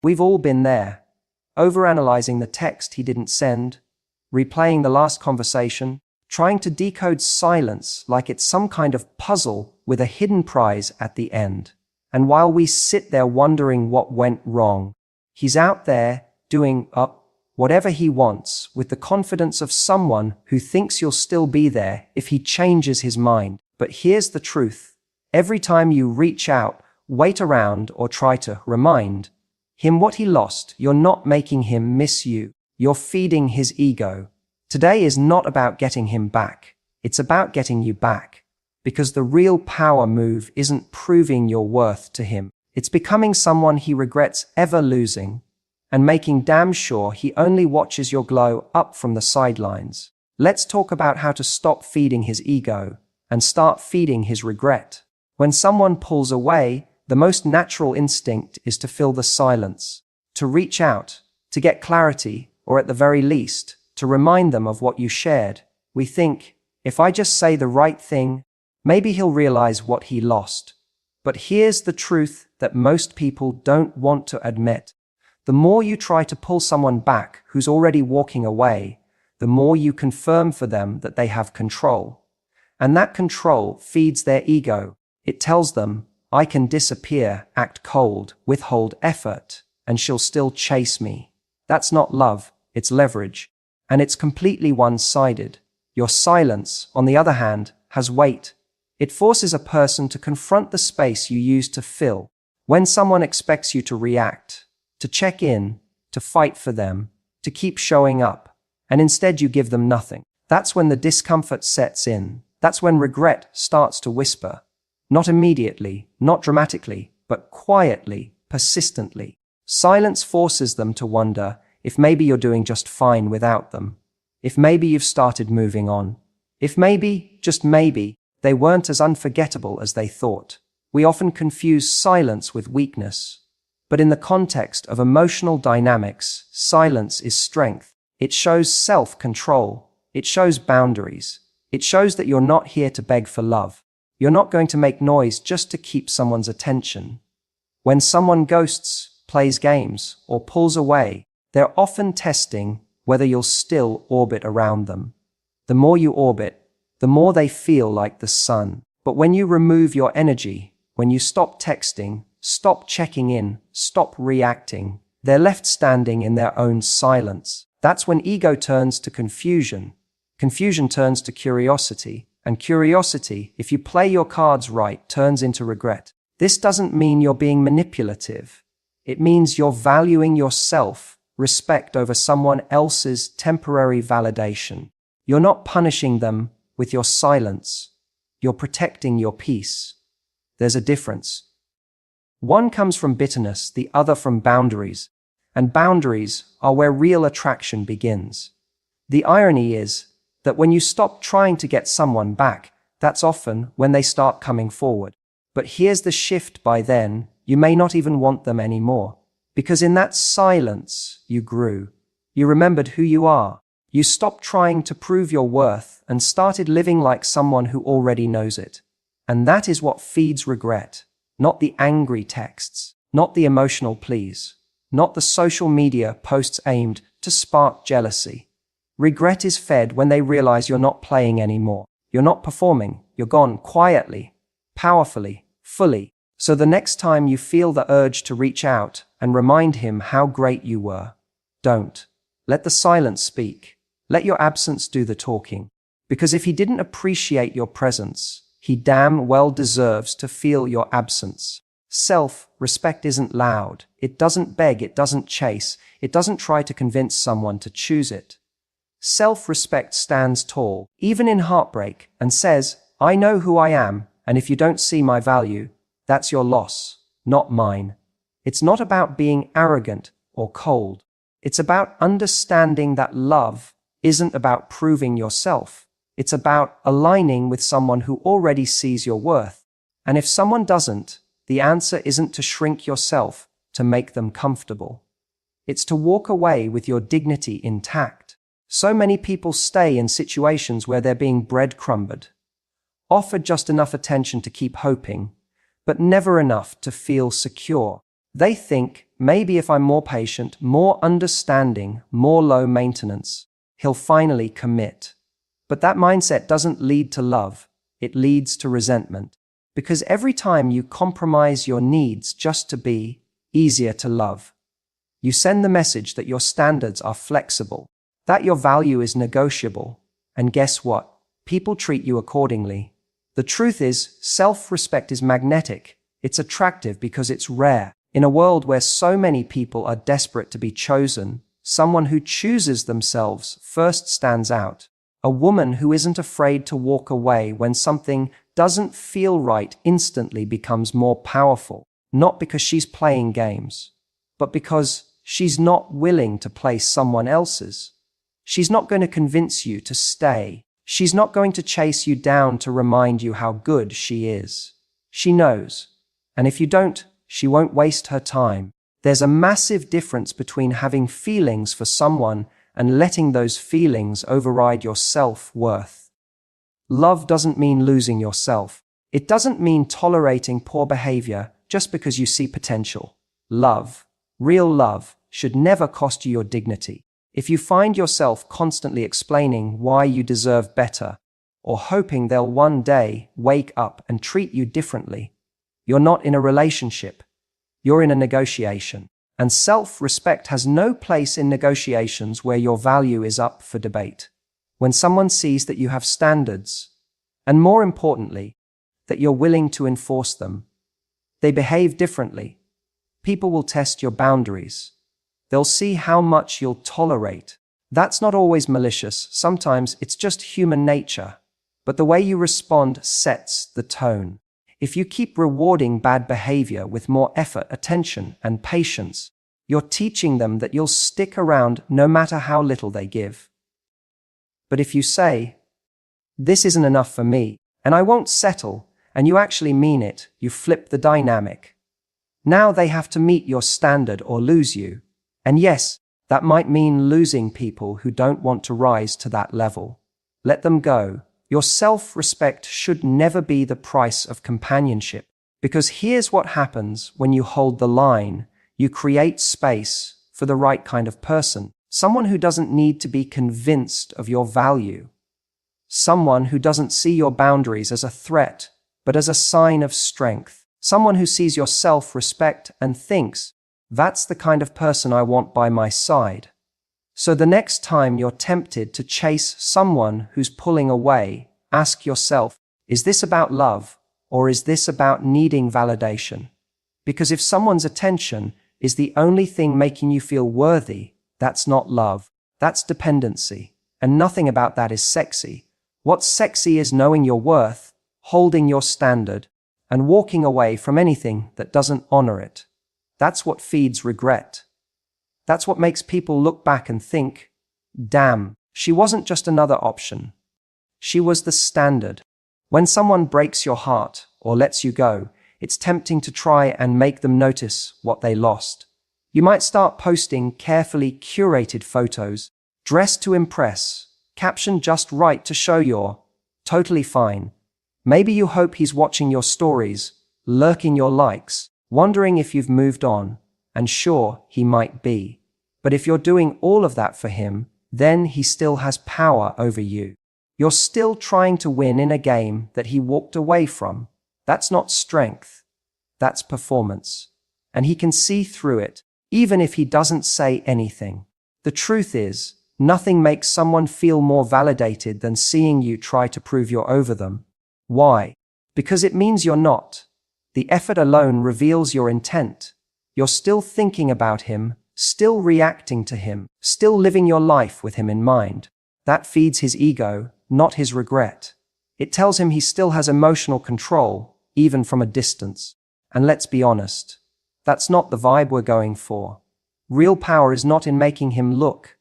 We've all been there, overanalyzing the text he didn't send, replaying the last conversation, trying to decode silence like it's some kind of puzzle with a hidden prize at the end. And while we sit there wondering what went wrong, he's out there doing whatever he wants with the confidence of someone who thinks you'll still be there if he changes his mind. But here's the truth. Every time you reach out, wait around, or try to remind him what he lost, you're not making him miss you. You're feeding his ego. Today is not about getting him back. It's about getting you back. Because the real power move isn't proving your worth to him. It's becoming someone he regrets ever losing and making damn sure he only watches your glow up from the sidelines. Let's talk about how to stop feeding his ego and start feeding his regret. When someone pulls away, the most natural instinct is to fill the silence, to reach out, to get clarity, or at the very least, to remind them of what you shared. We think, if I just say the right thing, maybe he'll realize what he lost. But here's the truth that most people don't want to admit. The more you try to pull someone back who's already walking away, the more you confirm for them that they have control. And that control feeds their ego. It tells them, I can disappear, act cold, withhold effort, and she'll still chase me. That's not love, it's leverage. And it's completely one-sided. Your silence, on the other hand, has weight. It forces a person to confront the space you used to fill. When someone expects you to react, to check in, to fight for them, to keep showing up, and instead you give them nothing, that's when the discomfort sets in. That's when regret starts to whisper. Not immediately, not dramatically, but quietly, persistently. Silence forces them to wonder if maybe you're doing just fine without them. If maybe you've started moving on. If maybe, just maybe, they weren't as unforgettable as they thought. We often confuse silence with weakness. But in the context of emotional dynamics, silence is strength. It shows self-control. It shows boundaries. It shows that you're not here to beg for love. You're not going to make noise just to keep someone's attention. When someone ghosts, plays games, or pulls away, they're often testing whether you'll still orbit around them. The more you orbit, the more they feel like the sun. But when you remove your energy, when you stop texting, stop checking in, stop reacting, they're left standing in their own silence. That's when ego turns to confusion. Confusion turns to curiosity. And curiosity, if you play your cards right, turns into regret. This doesn't mean you're being manipulative. It means you're valuing your self-respect over someone else's temporary validation. You're not punishing them with your silence. You're protecting your peace. There's a difference. One comes from bitterness, the other from boundaries. And boundaries are where real attraction begins. The irony is that when you stop trying to get someone back, that's often when they start coming forward. But here's the shift: by then, you may not even want them anymore. Because in that silence, you grew. You remembered who you are. You stopped trying to prove your worth and started living like someone who already knows it. And that is what feeds regret. Not the angry texts, not the emotional pleas, not the social media posts aimed to spark jealousy. Regret is fed when they realize you're not playing anymore. You're not performing. You're gone quietly, powerfully, fully. So the next time you feel the urge to reach out and remind him how great you were, don't. Let the silence speak. Let your absence do the talking. Because if he didn't appreciate your presence, he damn well deserves to feel your absence. Self-respect isn't loud. It doesn't beg. It doesn't chase. It doesn't try to convince someone to choose it. Self-respect stands tall, even in heartbreak, and says, I know who I am, and if you don't see my value, that's your loss, not mine. It's not about being arrogant or cold. It's about understanding that love isn't about proving yourself. It's about aligning with someone who already sees your worth. And if someone doesn't, the answer isn't to shrink yourself to make them comfortable. It's to walk away with your dignity intact. So many people stay in situations where they're being breadcrumbed, offered just enough attention to keep hoping, but never enough to feel secure. They think, maybe if I'm more patient, more understanding, more low maintenance, he'll finally commit. But that mindset doesn't lead to love, it leads to resentment. Because every time you compromise your needs just to be easier to love, you send the message that your standards are flexible, that your value is negotiable, and guess what? People treat you accordingly. The truth is, self-respect is magnetic. It's attractive because it's rare. In a world where so many people are desperate to be chosen, someone who chooses themselves first stands out. A woman who isn't afraid to walk away when something doesn't feel right instantly becomes more powerful, not because she's playing games, but because she's not willing to play someone else's. She's not going to convince you to stay. She's not going to chase you down to remind you how good she is. She knows. And if you don't, she won't waste her time. There's a massive difference between having feelings for someone and letting those feelings override your self-worth. Love doesn't mean losing yourself. It doesn't mean tolerating poor behavior just because you see potential. Love, real love, should never cost you your dignity. If you find yourself constantly explaining why you deserve better, or hoping they'll one day wake up and treat you differently, you're not in a relationship. You're in a negotiation. And self-respect has no place in negotiations where your value is up for debate. When someone sees that you have standards, and more importantly, that you're willing to enforce them, they behave differently. People will test your boundaries. They'll see how much you'll tolerate. That's not always malicious. Sometimes it's just human nature. But the way you respond sets the tone. If you keep rewarding bad behavior with more effort, attention, and patience, you're teaching them that you'll stick around no matter how little they give. But if you say, "This isn't enough for me, and I won't settle," and you actually mean it, you flip the dynamic. Now they have to meet your standard or lose you. And yes, that might mean losing people who don't want to rise to that level. Let them go. Your self-respect should never be the price of companionship. Because here's what happens when you hold the line. You create space for the right kind of person. Someone who doesn't need to be convinced of your value. Someone who doesn't see your boundaries as a threat, but as a sign of strength. Someone who sees your self-respect and thinks, "That's the kind of person I want by my side." So the next time you're tempted to chase someone who's pulling away, ask yourself, is this about love or is this about needing validation? Because if someone's attention is the only thing making you feel worthy, that's not love, that's dependency. And nothing about that is sexy. What's sexy is knowing your worth, holding your standard, and walking away from anything that doesn't honor it. That's what feeds regret. That's what makes people look back and think, "Damn, she wasn't just another option. She was the standard." When someone breaks your heart or lets you go, it's tempting to try and make them notice what they lost. You might start posting carefully curated photos, dressed to impress, captioned just right to show you're totally fine. Maybe you hope he's watching your stories, lurking your likes, wondering if you've moved on, and sure, he might be. But if you're doing all of that for him, then he still has power over you. You're still trying to win in a game that he walked away from. That's not strength. That's performance. And he can see through it, even if he doesn't say anything. The truth is, nothing makes someone feel more validated than seeing you try to prove you're over them. Why? Because it means you're not. The effort alone reveals your intent. You're still thinking about him, still reacting to him, still living your life with him in mind. That feeds his ego, not his regret. It tells him he still has emotional control, even from a distance. And let's be honest, that's not the vibe we're going for. Real power is not in making him look.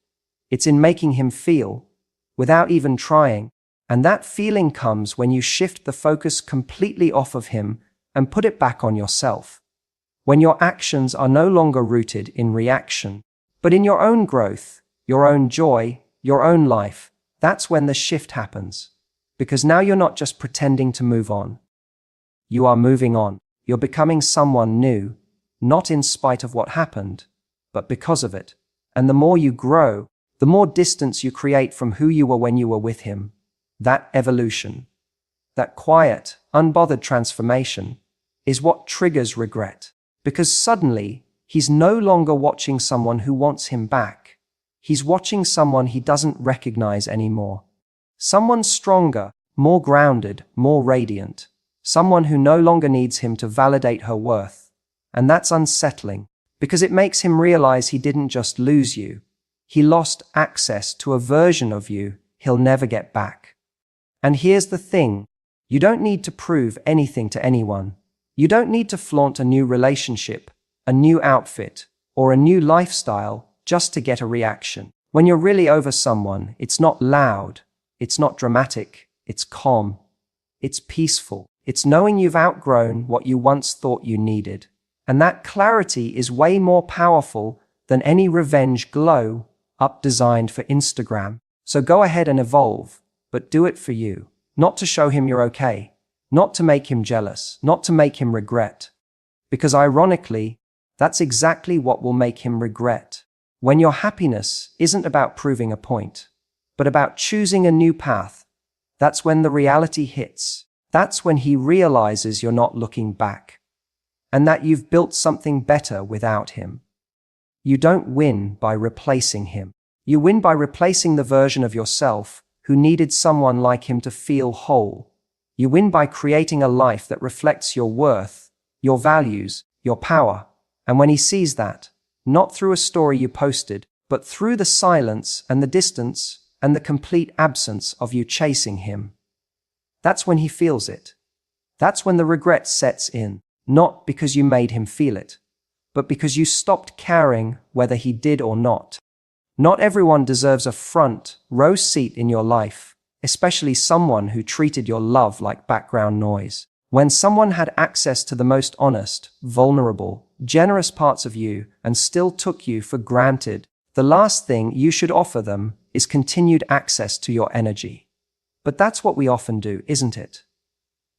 It's in making him feel, without even trying. And that feeling comes when you shift the focus completely off of him and put it back on yourself. When your actions are no longer rooted in reaction, but in your own growth, your own joy, your own life, that's when the shift happens. Because now you're not just pretending to move on. You are moving on. You're becoming someone new. not in spite of what happened, but because of it. And the more you grow, the more distance you create from who you were when you were with him. That evolution, that quiet, unbothered transformation, is what triggers regret. Because suddenly, he's no longer watching someone who wants him back. He's watching someone he doesn't recognize anymore. Someone stronger, more grounded, more radiant. Someone who no longer needs him to validate her worth. And that's unsettling, because it makes him realize he didn't just lose you. He lost access to a version of you he'll never get back. And here's the thing, you don't need to prove anything to anyone. You don't need to flaunt a new relationship, a new outfit, or a new lifestyle just to get a reaction. When you're really over someone, it's not loud, it's not dramatic, it's calm, it's peaceful. It's knowing you've outgrown what you once thought you needed. And that clarity is way more powerful than any revenge glow up designed for Instagram. So go ahead and evolve, but do it for you. Not to show him you're okay, not to make him jealous, not to make him regret. Because ironically, that's exactly what will make him regret. When your happiness isn't about proving a point, but about choosing a new path, that's when the reality hits. That's when he realizes you're not looking back, and that you've built something better without him. You don't win by replacing him. You win by replacing the version of yourself who needed someone like him to feel whole. You win by creating a life that reflects your worth, your values, your power. And when he sees that, not through a story you posted, but through the silence and the distance and the complete absence of you chasing him, that's when he feels it. That's when the regret sets in, not because you made him feel it, but because you stopped caring whether he did or not. Not everyone deserves a front row seat in your life, especially someone who treated your love like background noise. When someone had access to the most honest, vulnerable, generous parts of you and still took you for granted, the last thing you should offer them is continued access to your energy. But that's what we often do, isn't it?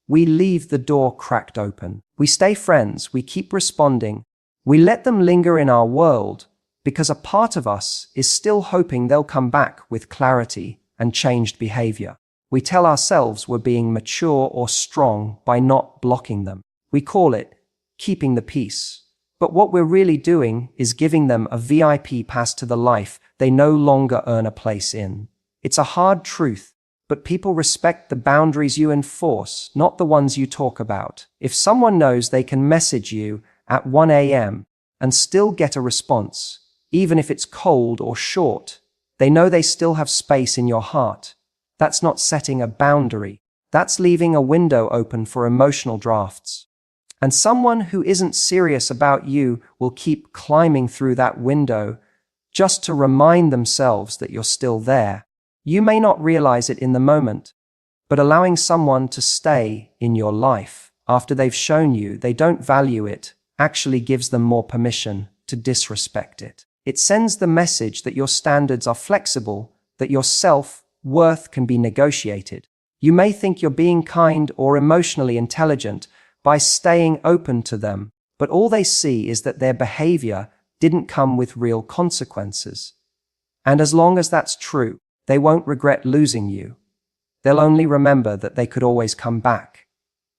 We leave the door cracked open. We stay friends, we keep responding. We let them linger in our world because a part of us is still hoping they'll come back with clarity and changed behavior. We tell ourselves we're being mature or strong by not blocking them. We call it keeping the peace. But what we're really doing is giving them a VIP pass to the life they no longer earn a place in. It's a hard truth. But people respect the boundaries you enforce, not the ones you talk about. If someone knows they can message you at 1 a.m. and still get a response, even if it's cold or short, they know they still have space in your heart. That's not setting a boundary. That's leaving a window open for emotional drafts. And someone who isn't serious about you will keep climbing through that window just to remind themselves that you're still there. You may not realize it in the moment, but allowing someone to stay in your life after they've shown you they don't value it actually gives them more permission to disrespect it. It sends the message that your standards are flexible, that your self-worth can be negotiated. You may think you're being kind or emotionally intelligent by staying open to them, but all they see is that their behavior didn't come with real consequences. And as long as that's true, they won't regret losing you. They'll only remember that they could always come back.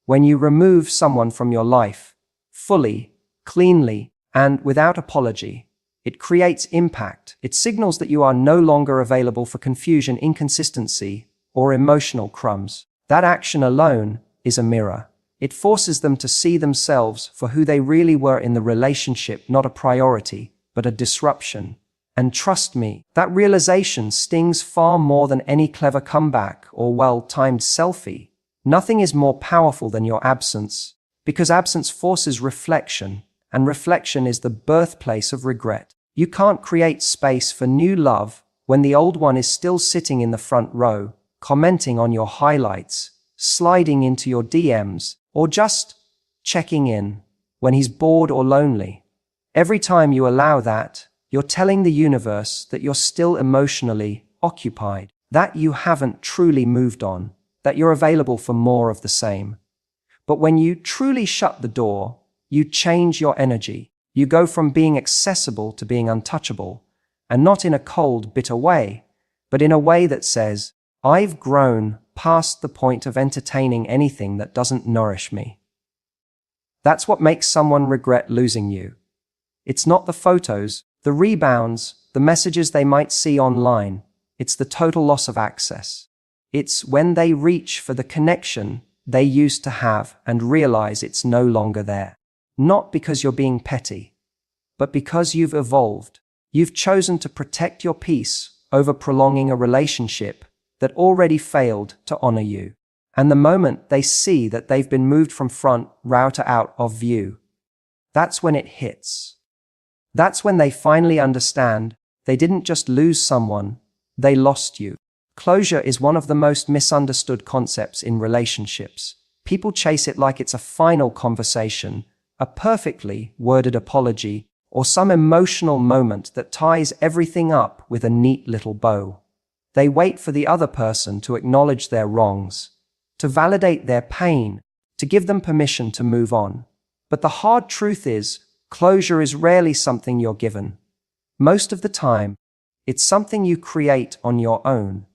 When you remove someone from your life, fully, cleanly, and without apology, it creates impact. It signals that you are no longer available for confusion, inconsistency, or emotional crumbs. That action alone is a mirror. It forces them to see themselves for who they really were in the relationship, not a priority, but a disruption. And trust me, that realization stings far more than any clever comeback or well-timed selfie. Nothing is more powerful than your absence, because absence forces reflection, and reflection is the birthplace of regret. You can't create space for new love when the old one is still sitting in the front row, commenting on your highlights, sliding into your DMs, or just checking in when he's bored or lonely. Every time you allow that, you're telling the universe that you're still emotionally occupied, that you haven't truly moved on, that you're available for more of the same. But when you truly shut the door, you change your energy. You go from being accessible to being untouchable, and not in a cold, bitter way, but in a way that says, I've grown past the point of entertaining anything that doesn't nourish me. That's what makes someone regret losing you. It's not the photos, the rebounds, the messages they might see online. It's the total loss of access. It's when they reach for the connection they used to have and realize it's no longer there. Not because you're being petty, but because you've evolved. You've chosen to protect your peace over prolonging a relationship that already failed to honor you. And the moment they see that they've been moved from front row to out of view, that's when it hits. That's when they finally understand they didn't just lose someone, they lost you. Closure is one of the most misunderstood concepts in relationships. People chase it like it's a final conversation, a perfectly worded apology, or some emotional moment that ties everything up with a neat little bow. They wait for the other person to acknowledge their wrongs, to validate their pain, to give them permission to move on. But the hard truth is, closure is rarely something you're given. Most of the time, it's something you create on your own.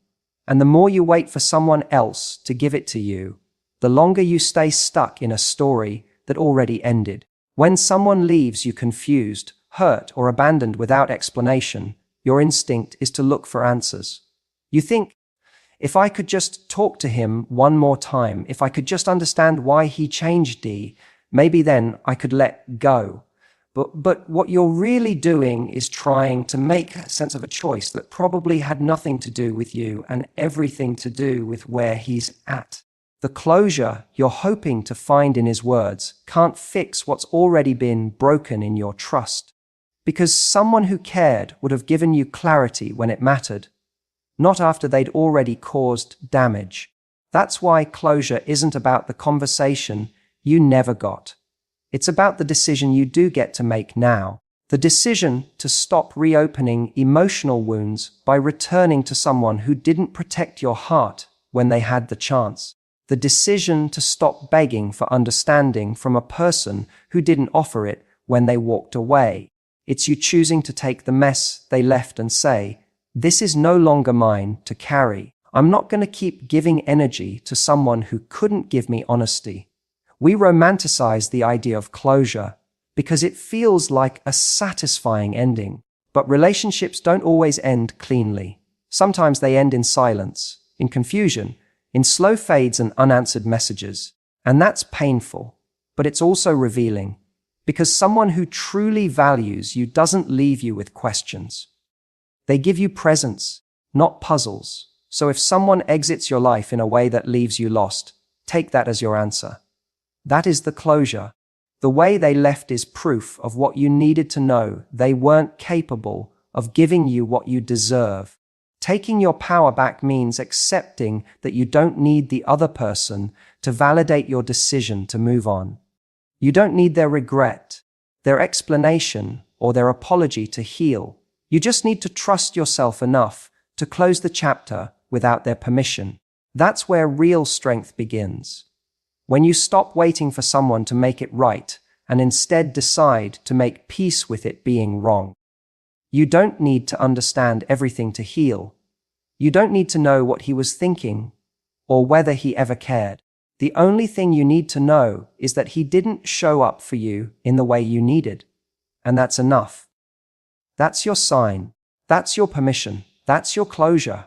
And the more you wait for someone else to give it to you, the longer you stay stuck in a story that already ended. When someone leaves you confused, hurt, or abandoned without explanation, your instinct is to look for answers. You think, if I could just talk to him one more time, if I could just understand why he changed, maybe then I could let go. But what you're really doing is trying to make sense of a choice that probably had nothing to do with you and everything to do with where he's at. The closure you're hoping to find in his words can't fix what's already been broken in your trust. Because someone who cared would have given you clarity when it mattered, not after they'd already caused damage. That's why closure isn't about the conversation you never got. It's about the decision you do get to make now. The decision to stop reopening emotional wounds by returning to someone who didn't protect your heart when they had the chance. The decision to stop begging for understanding from a person who didn't offer it when they walked away. It's you choosing to take the mess they left and say, this is no longer mine to carry. I'm not going to keep giving energy to someone who couldn't give me honesty. We romanticize the idea of closure because it feels like a satisfying ending. But relationships don't always end cleanly. Sometimes they end in silence, in confusion, in slow fades and unanswered messages. And that's painful, but it's also revealing, because someone who truly values you doesn't leave you with questions. They give you presence, not puzzles. So if someone exits your life in a way that leaves you lost, take that as your answer. That is the closure. The way they left is proof of what you needed to know. They weren't capable of giving you what you deserve. Taking your power back means accepting that you don't need the other person to validate your decision to move on. You don't need their regret, their explanation, or their apology to heal. You just need to trust yourself enough to close the chapter without their permission. That's where real strength begins. When you stop waiting for someone to make it right and instead decide to make peace with it being wrong. You don't need to understand everything to heal. You don't need to know what he was thinking or whether he ever cared. The only thing you need to know is that he didn't show up for you in the way you needed. And that's enough. That's your sign. That's your permission. That's your closure.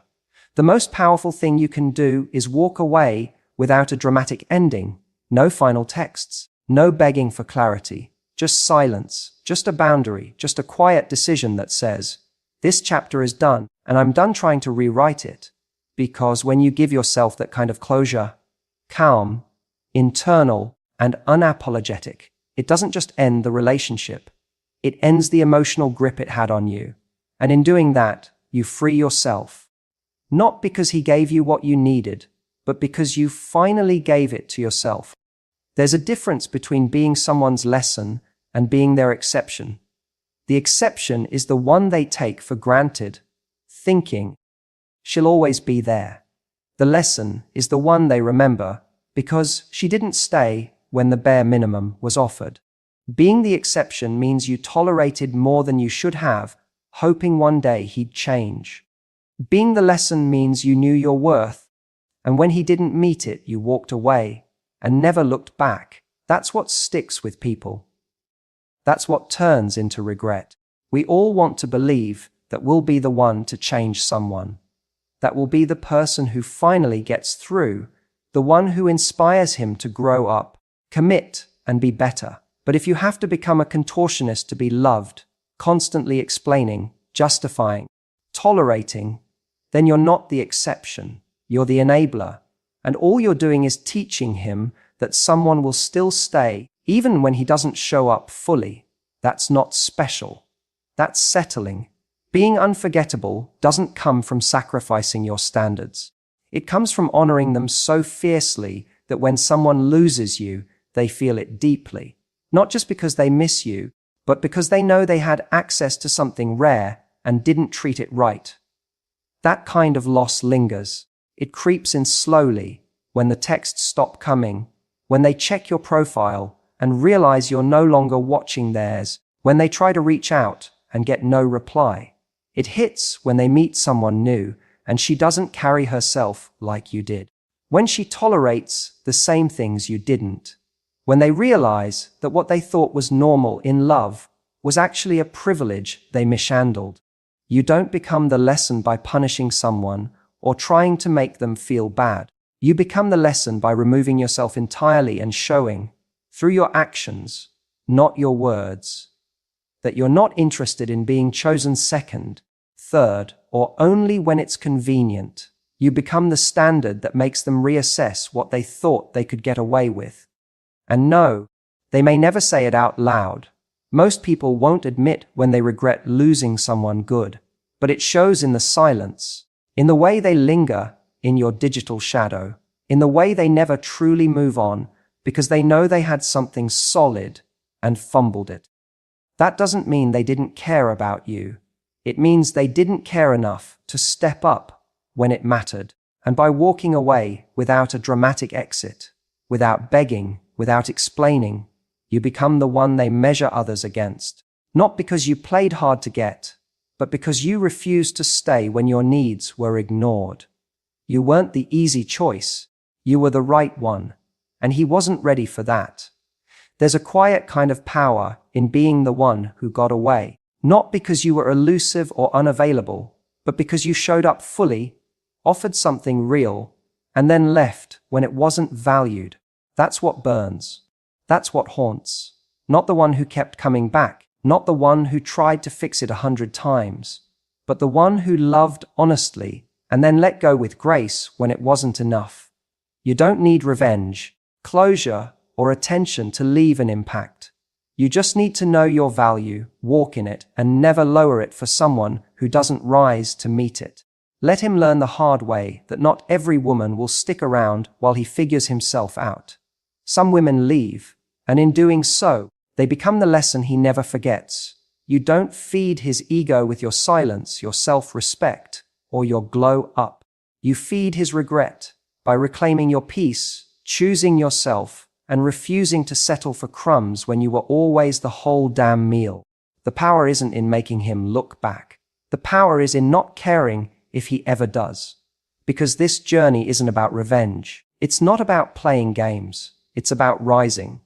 The most powerful thing you can do is walk away without a dramatic ending. No final texts. No begging for clarity. Just silence. Just a boundary. Just a quiet decision that says, this chapter is done, and I'm done trying to rewrite it. Because when you give yourself that kind of closure, calm, internal, and unapologetic, it doesn't just end the relationship. It ends the emotional grip it had on you. And in doing that, you free yourself. Not because he gave you what you needed, but because you finally gave it to yourself. There's a difference between being someone's lesson and being their exception. The exception is the one they take for granted, thinking, she'll always be there. The lesson is the one they remember because she didn't stay when the bare minimum was offered. Being the exception means you tolerated more than you should have, hoping one day he'd change. Being the lesson means you knew your worth, and when he didn't meet it, you walked away and never looked back. That's what sticks with people. That's what turns into regret. We all want to believe that we'll be the one to change someone, that will be the person who finally gets through, the one who inspires him to grow up, commit, and be better. But if you have to become a contortionist to be loved, constantly explaining, justifying, tolerating, then you're not the exception, you're the enabler, and all you're doing is teaching him that someone will still stay, even when he doesn't show up fully. That's not special. That's settling. Being unforgettable doesn't come from sacrificing your standards. It comes from honoring them so fiercely that when someone loses you, they feel it deeply. Not just because they miss you, but because they know they had access to something rare and didn't treat it right. That kind of loss lingers. It creeps in slowly when the texts stop coming, when they check your profile and realize you're no longer watching theirs, when they try to reach out and get no reply. It hits when they meet someone new and she doesn't carry herself like you did. When she tolerates the same things you didn't. When they realize that what they thought was normal in love was actually a privilege they mishandled. You don't become the lesson by punishing someone or trying to make them feel bad. You become the lesson by removing yourself entirely and showing, through your actions, not your words, that you're not interested in being chosen second, third, or only when it's convenient. You become the standard that makes them reassess what they thought they could get away with. And no, they may never say it out loud. Most people won't admit when they regret losing someone good, but it shows in the silence, in the way they linger in your digital shadow, in the way they never truly move on because they know they had something solid and fumbled it. That doesn't mean they didn't care about you. It means they didn't care enough to step up when it mattered. And by walking away without a dramatic exit, without begging, without explaining, you become the one they measure others against. Not because you played hard to get, but because you refused to stay when your needs were ignored. You weren't the easy choice. You were the right one, and he wasn't ready for that. There's a quiet kind of power in being the one who got away, not because you were elusive or unavailable, but because you showed up fully, offered something real, and then left when it wasn't valued. That's what burns. That's what haunts. Not the one who kept coming back, not the one who tried to fix it 100 times, but the one who loved honestly and then let go with grace when it wasn't enough. You don't need revenge, closure, or attention to leave an impact. You just need to know your value, walk in it, and never lower it for someone who doesn't rise to meet it. Let him learn the hard way that not every woman will stick around while he figures himself out. Some women leave, and in doing so, they become the lesson he never forgets. You don't feed his ego with your silence, your self-respect, or your glow up. You feed his regret by reclaiming your peace, choosing yourself, and refusing to settle for crumbs when you were always the whole damn meal. The power isn't in making him look back. The power is in not caring if he ever does. Because this journey isn't about revenge. It's not about playing games. It's about rising.